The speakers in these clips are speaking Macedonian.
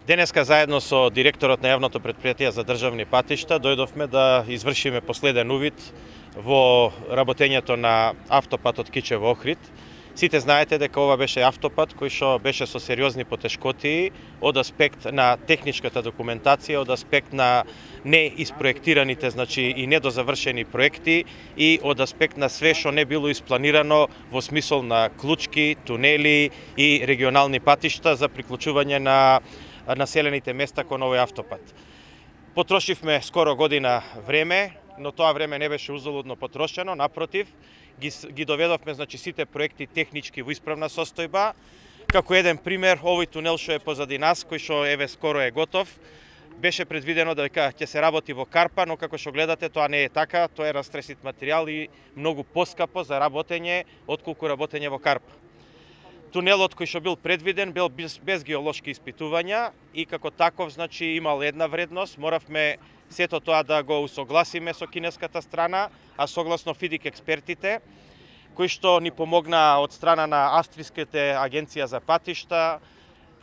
Денеска заедно со директорот на јавното претпријатие за државни патишта дојдовме да извршиме последен увид во работењето на автопатот Кичево-Охрид. Сите знаете дека ова беше автопат кој што беше со сериозни потешкотии од аспект на техничката документација, од аспект на неиспроектираните, значи и недозавршени проекти и од аспект на све што не било испланирано во смисол на клучки, тунели и регионални патишта за приклучување на населените места кон овој автопат. Потрошивме скоро година време, но тоа време не беше узалудно потрошено, напротив, ги доведовме, значи, сите проекти технички во исправна состојба. Како еден пример, овој тунел што е позади нас, кој што еве скоро е готов, беше предвидено дека ќе се работи во карпа, но како што гледате тоа не е така, тоа е растресит материјал и многу поскапо за работење отколку работење во карпа. Тунелот кој што бил предвиден бил без геолошки испитувања и како таков, значи, имал една вредност. Моравме сето тоа да го усогласиме со кинеската страна, а согласно ФИДИК експертите, кои што ни помогнаа од страна на австриските агенција за патишта,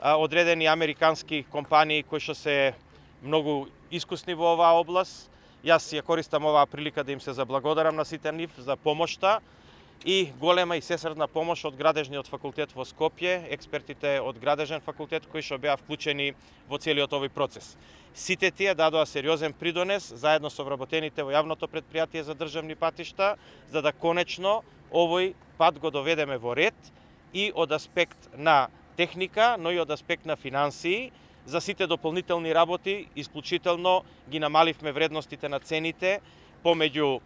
одредени американски компании кои што се многу искусни во оваа област. Јас ја користам оваа прилика да им се заблагодарам на сите нив за помошта и голема и сесредна помош од Градежниот факултет во Скопје, експертите од Градежен факултет кои што беа вклучени во целиот овој процес. Сите тие дадоа сериозен придонес заедно со вработените во јавното претпријатие за државни патишта, за да конечно овој пат го доведеме во ред и од аспект на техника, но и од аспект на финансии. За сите дополнителни работи исклучително ги намаливме вредностите на цените помеѓу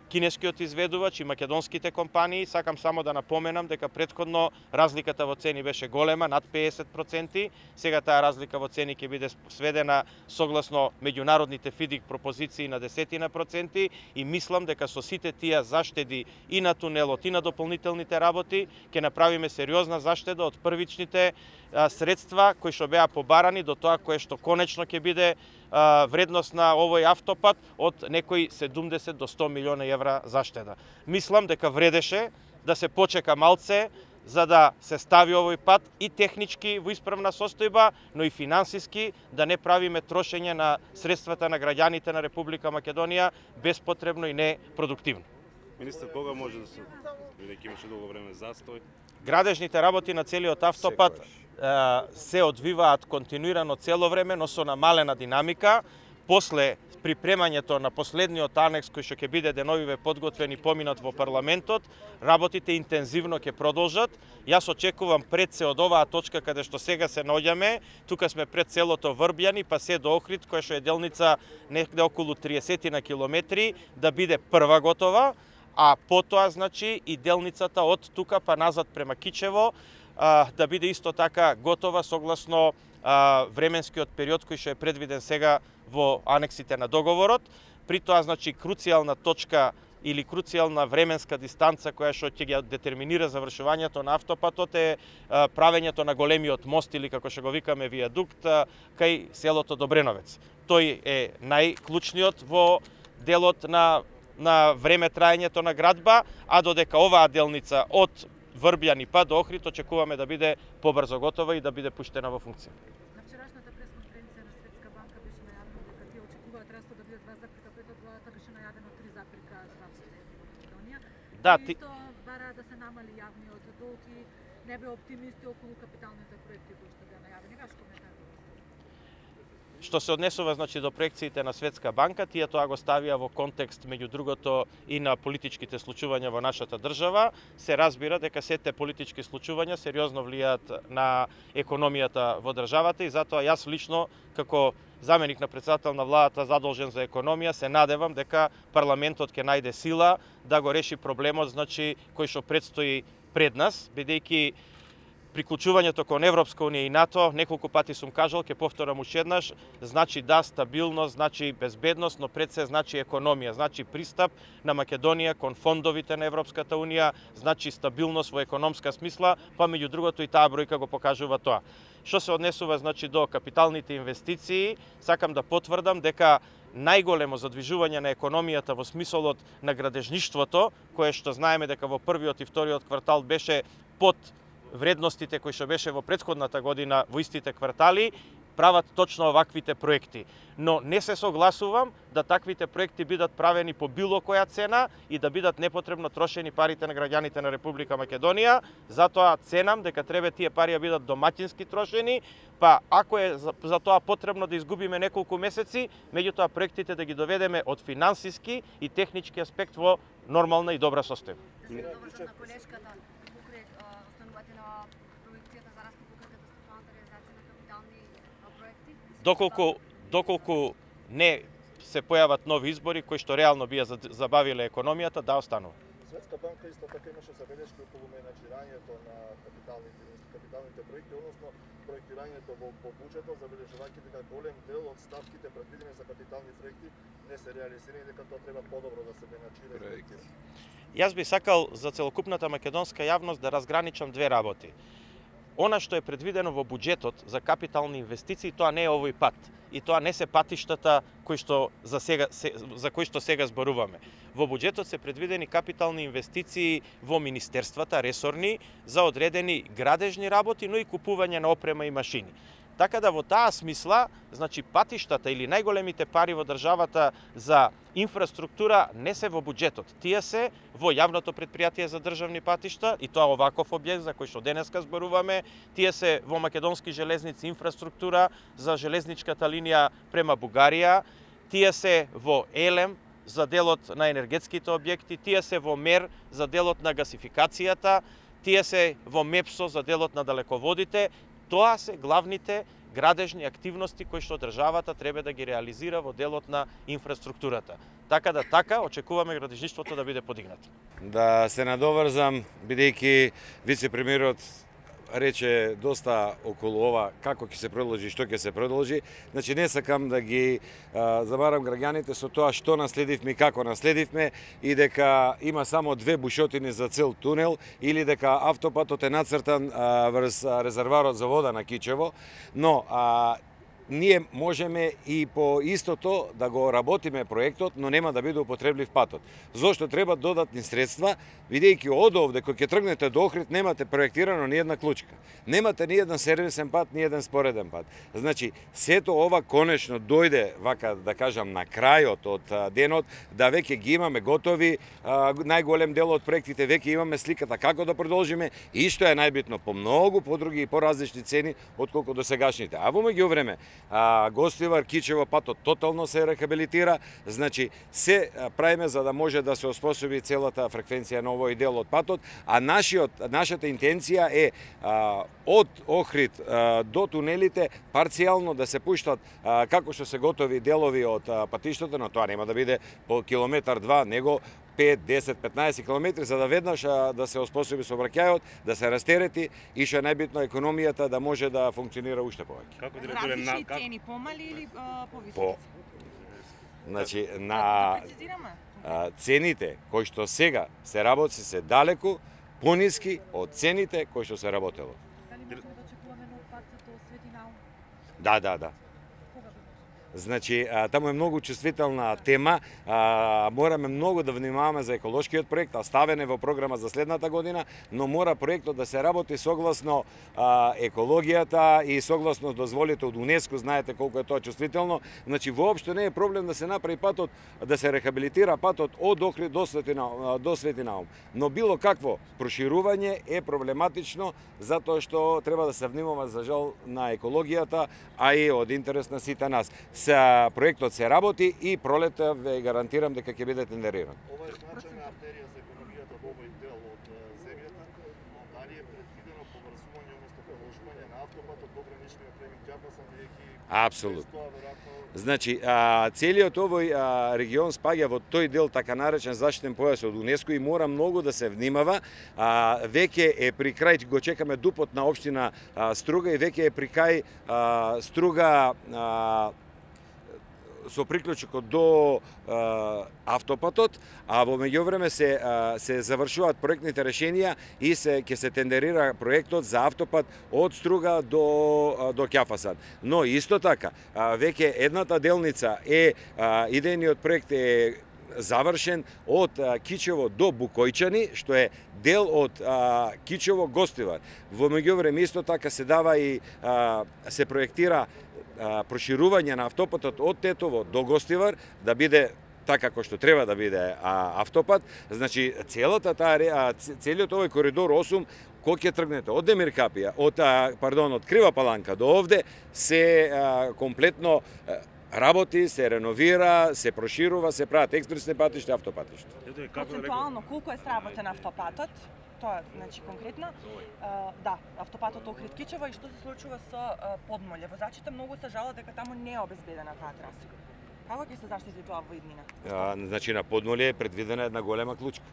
кинескиот изведувач и македонските компании. Сакам само да напоменам дека претходно разликата во цени беше голема, над 50%. Сега таа разлика во цени ќе биде сведена согласно меѓународните ФИДИК пропозиции на 10% и мислам дека со сите тие заштеди и на тунелот и на дополнителните работи ќе направиме сериозна заштеда од првичните средства кои што беа побарани до тоа кое што конечно ќе биде вредност на овој автопат од некои 70 до 100 милиона евра заштеда. Мислам дека вредеше да се почека малце за да се стави овој пат и технички во исправна состојба, но и финансиски да не правиме трошење на средствата на граѓаните на Република Македонија беспотребно и непродуктивно. Министер, кога може да се бидејќи имаше долго време застој? Градежните работи на целиот автопат се одвиваат континуирано цело време, но со намалена динамика. После припремањето на последниот анекс кој што ќе биде деновиве подготвен и поминат во парламентот, работите интензивно ќе продолжат. Јас очекувам пред се од оваа точка каде што сега се наоѓаме, тука сме пред селото Врбјани, па се до Охрид, која што е делница некаде околу 30 на километри, да биде прва готова, а потоа, значи, и делницата од тука па назад према Кичево да биде исто така готова согласно временскиот период кој што е предвиден сега во анексите на договорот. При тоа, значи, круцијална точка или круцијална временска дистанца која што ќе ги детерминира завршувањето на автопатот е правењето на големиот мост или како што го викаме виадукт кај селото Добреновец. Тој е најклучниот во делот на време траењето на градба, а додека оваа делница од Врбјани па до Охрид очекуваме да биде побрзо готова и да биде пуштена во функција. На вчерашната пресконференција на Светска банка беше најавено дека тие очекуваат раста да биде 2,5, од владата беше најавено 3,2% во Македонија. Да, Исто бара да се намали јавниот долг и не бе оптимисти околу капиталните проекти кои што беа најавени. Ваш коментар? Што се однесува, значи, до проекциите на Светска банка, тие тоа го ставија во контекст меѓу другото и на политичките случувања во нашата држава. Се разбира дека сите политички случувања сериозно влијаат на економијата во државата и затоа јас лично како заменик на претседател на владата задолжен за економија се надевам дека парламентот ќе најде сила да го реши проблемот, значи, кој што предстои пред нас, бидејќи приклучувањето кон Европска унија и НАТО, неколку пати сум кажал, ќе повторам уште еднаш, значи да стабилност, значи безбедност, но пред се значи економија, значи пристап на Македонија кон фондовите на Европската унија, значи стабилност во економска смисла, па меѓу другото и таа бројка го покажува тоа. Што се однесува, значи, до капиталните инвестиции, сакам да потврдам дека најголемо задвижување на економијата во смисолот на градежништвото, кое што знаеме дека во првиот и вториот квартал беше под вредностите кои што беше во претходната година во истите квартали, прават точно оваквите проекти. Но не се согласувам да таквите проекти бидат правени по било која цена и да бидат непотребно трошени парите на граѓаните на Република Македонија. Затоа ценам дека треба тие пари да бидат домаќински трошени, па ако е за тоа потребно да изгубиме неколку месеци, меѓутоа проектите да ги доведеме од финансиски и технички аспект во нормална и добра состојба. Да се довршам на колешката покрај останување на проекцијата за раст покрај катастрофалната реализација на капитални проекти. Доколку не се појават нови избори кои што реално би ја забавиле економијата, да останува. Светска банка исто така имаше забелешки околу менаџирањето на капиталните проекти, односно проектирањето во буџетот, забележувајќи дека голем дел од ставките предвидени за капитални проекти не се реализирани, дека тоа треба подобро да се менаџира. Јас би сакал за целокупната македонска јавност да разграничам две работи. Она што е предвидено во буџетот за капитални инвестиции, тоа не е овој пат. И тоа не се патиштата за кои што сега зборуваме. Во буџетот се предвидени капитални инвестиции во министерствата, ресорни, за одредени градежни работи, но и купување на опрема и машини. Така да во таа смисла, значи патиштата или најголемите пари во државата за инфраструктура не се во буџетот. Тие се во јавното претпријатие за државни патишта и тоа оваков објект за кој што денеска зборуваме. Тие се во Македонски железници инфраструктура за железничката линија према Бугарија. Тие се во ЕЛЕМ за делот на енергетските објекти. Тие се во МЕР за делот на гасификацијата. Тие се во МЕПСО за делот на далеководите. Тоа се главните градежни активности кои што државата треба да ги реализира во делот на инфраструктурата. Така очекуваме градежништвото да биде подигнато. Да се надоврзам, бидејќи вице-премиерот рече доста околу ова како ќе се продолжи и што ќе се продолжи. Значи не сакам да ги забарам граѓаните со тоа што наследивме и како наследивме и дека има само две бушотини за цел тунел или дека автопатот е нацртан врз резерварот за вода на Кичево, но ние можеме и по истото да го работиме проектот, но нема да биде употреблив патот. Зошто треба додатни средства, бидејќи од овде кој ќе тргнете до Охрид немате проектирано ни една клучка. Немате ни еден сервисен пат, ни еден спореден пат. Значи, сето ова конечно дојде, вака да кажам, на крајот од денот, да веќе ги имаме готови, најголем дел од проектите веќе имаме сликата како да продолжиме и што е најбитно по многу подруги и поразлични цени отколку до сегашните. А во меѓувреме Гостивар, Кичево патот тотално се рехабилитира, значи се правиме за да може да се оспособи целата фреквенција на овој дел од патот, а нашата интенција е од Охрид до тунелите парцијално да се пуштат како што се готови делови од патиштата, но тоа нема да биде по километар-два, него 5, 10, 15 километри, за да веднаш да се оспособи сообраќајот, да се растерети и што е најбитно економијата да може да функционира уште повеќе. Како директоре Различни цени помали или повисоки? Значи, на цените кои што сега се работи се далеку пониски од цените кои што се работело. Дали можеме да очекуваме нов пат до Свети Наум? Да. Кога би може? Значи, таму е многу чувствителна тема, мораме многу да внимаваме за еколошкиот проект, ставен е во програма за следната година, но мора проектот да се работи согласно екологијата и согласно дозволите од УНЕСКО, знаете колку е тоа чувствително. Значи, воопшто не е проблем да се направи патот, да се рехабилитира патот од Охрид до Свети Наум. Но било какво проширување е проблематично, затоа што треба да се внимава за жал на екологијата, а и од интерес на сите нас. Проектот се работи и пролета ве гарантирам дека ќе биде тендериран. Ова е значајна артерија за економијата во овој дел од земјата, но дали е предвидено поврзување односно проложување на автопатот до граничниот премин Ѓапасан, бидејќи Апсолутно. Значи, целиот овој регион спаѓа во тој дел така наречен заштитен појас од УНЕСКО и мора многу да се внимава. Веќе е при крај, го чекаме дупот на општина Струга и веќе е при крај Струга со приклучокот до автопатот, а во меѓувреме се завршуваат проектните решенија и ќе се тендерира проектот за автопат од Струга до Ќафасан. Но исто така, веќе едната делница е идејниот проект е завршен од Кичево до Букојчани, што е дел од Кичево Гостивар. Во меѓувреме исто така се дава и се проектира проширување на автопатот од Тетово до Гостивар да биде така како што треба да биде автопат. Значи целиот овој коридор 8 кој ќе тргнете од Демиркапија, од Крива Паланка до овде се комплетно работи, се реновира, се проширува, се прават експресни патишта, автопатишта. Процентуално колку е сработен автопатот? Тоа, значи конкретно, да, автопатот Охрид Кичево и што се случува со Подмолје. Возачите многу се жалат дека таму не е обезбедена таа траса. Како ќе се заштити тоа во иднина? Значи на Подмолје е предвидена една голема клучка.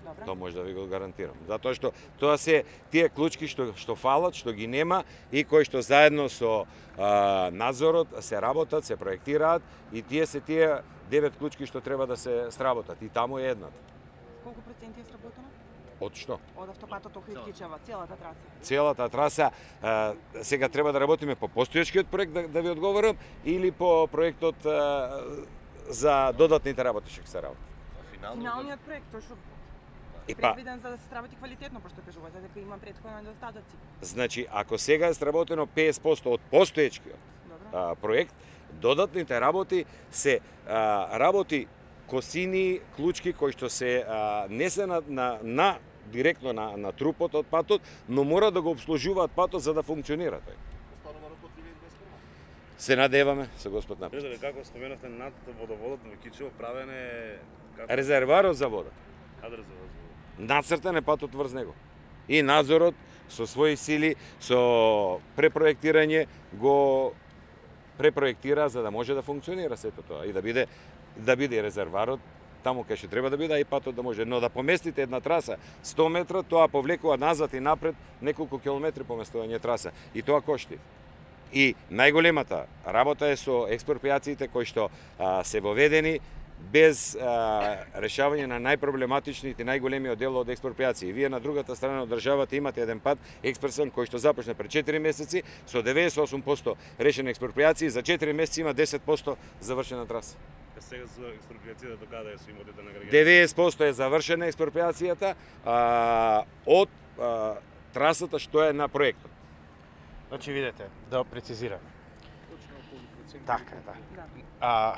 Добре. Тоа може да ви го гарантирам. Затоа што тоа се тие клучки што фалат, што ги нема и кои што заедно со надзорот се работат, се проектираат и тие 9 клучки што треба да се сработат и таму е едната. Колку проценти е сработено? Од што? Од автопатот Охрид Кичево, целата траса. Целата траса, сега треба да работиме по постојачкиот проект да ви одговорам или по проектот за додатните работи што се работи. Финалниот проект, тој што предвиден за да се сработи квалитетно, пошто кажувате дека има претходни недостатоци. Значи, ако сега е сработено 50% од постоечкиот проект, додатните работи се работи косини, клучки кои што се не се директно на трупот од патот, но мора да го обслужуваат патот за да функционира тој. Се надеваме со Господ напред. Како споменавте над водоводот во Кичево правен е резерварот за вода. Резерварот. Нацртан е патот врз него. И надзорот со своји сили, со препроектирање го препроектира за да може да функционира сето тоа и да биде резерварот таму кај што треба да биде и патот да може. Но да поместите една траса 100 метра, тоа повлекува назад и напред неколку километри поместување траса и тоа кошти. И најголемата работа е со експроприациите кои што се воведени без решавање на најпроблематичните, најголемиот дел од експроприации. Вие на другата страна од државата имате еден пат експресен кој што започна пред 4 месеци со 98% решени експроприации, за 4 месеци има 10% завршена траса. Сега за експроприацијата до каде се имотите на граѓаните? 90% е завршена експроприацијата од трасата што е на проектот. Значи видете, да прецизираме. Така, Да.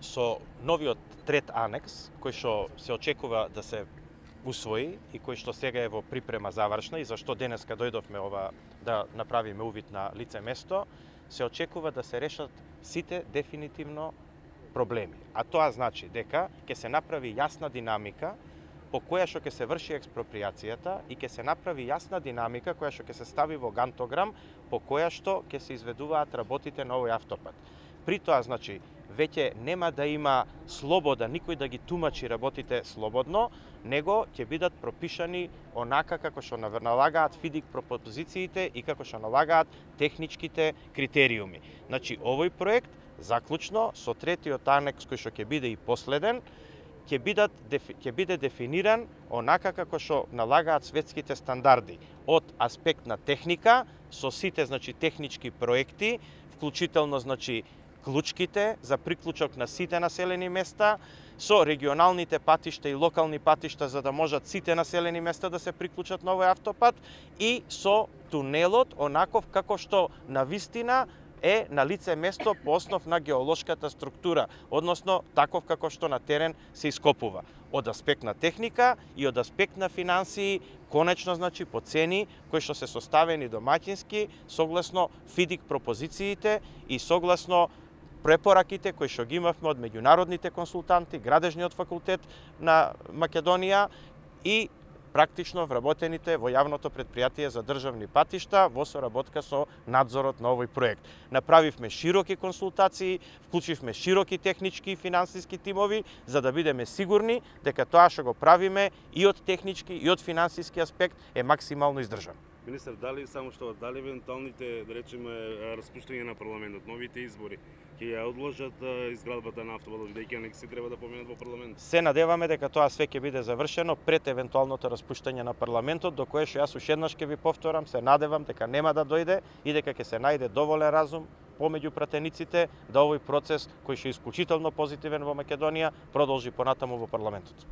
Со новиот трет анекс, кој што се очекува да се усвои и кој што сега е во припрема завршна и зашто денеска дојдовме да направиме увид на лице место, се очекува да се решат сите дефинитивно проблеми. А тоа значи дека ќе се направи јасна динамика по која што ќе се врши експроприацијата и ќе се направи јасна динамика која што ќе се стави во гантограм по која што ќе се изведуваат работите на овој автопат. При тоа, значи, веќе нема да има слобода никој да ги тумачи работите слободно, него ќе бидат пропишани онака како што налагаат ФИДИК пропозициите и како што налагаат техничките критериуми. Значи, овој проект, заклучно, со третиот анекс кој што ќе биде и последен, ќе биде дефиниран онака како што налагаат светските стандарди, од аспект на техника, со сите, значи, технички проекти, вклучително, значи, клучките за приклучок на сите населени места, со регионалните патишта и локални патишта за да можат сите населени места да се приклучат на овој автопат и со тунелот онаков како што на вистина е на лице место по основ на геолошката структура, односно таков како што на терен се ископува. Од аспект на техника и од аспект на финансии, конечно, значи, по цени кои што се составени домаќински, согласно ФИДИК пропозициите и согласно препораките кои што ги имавме од меѓународните консултанти, Градежниот факултет на Македонија и практично вработените во јавното претпријатие за државни патишта во соработка со надзорот на овој проект. Направивме широки консултации, вклучивме широки технички и финансиски тимови за да бидеме сигурни дека тоа што го правиме и од технички и од финансиски аспект е максимално издржано. Министер, дали евентуалните, да речеме, распуштање на парламентот, новите избори, ќе ја одложат изградбата на автопатот, бидејќи анекси треба да поменат во парламент? Се надеваме дека тоа све ќе биде завршено пред евентуалното распуштање на парламентот, до кое што јас ушеднаш ќе ви повторам, се надевам дека нема да дојде и дека ќе се најде доволен разум помеѓу пратениците да овој процес кој ќе е исклучително позитивен во Македонија продолжи понатаму во парламентот.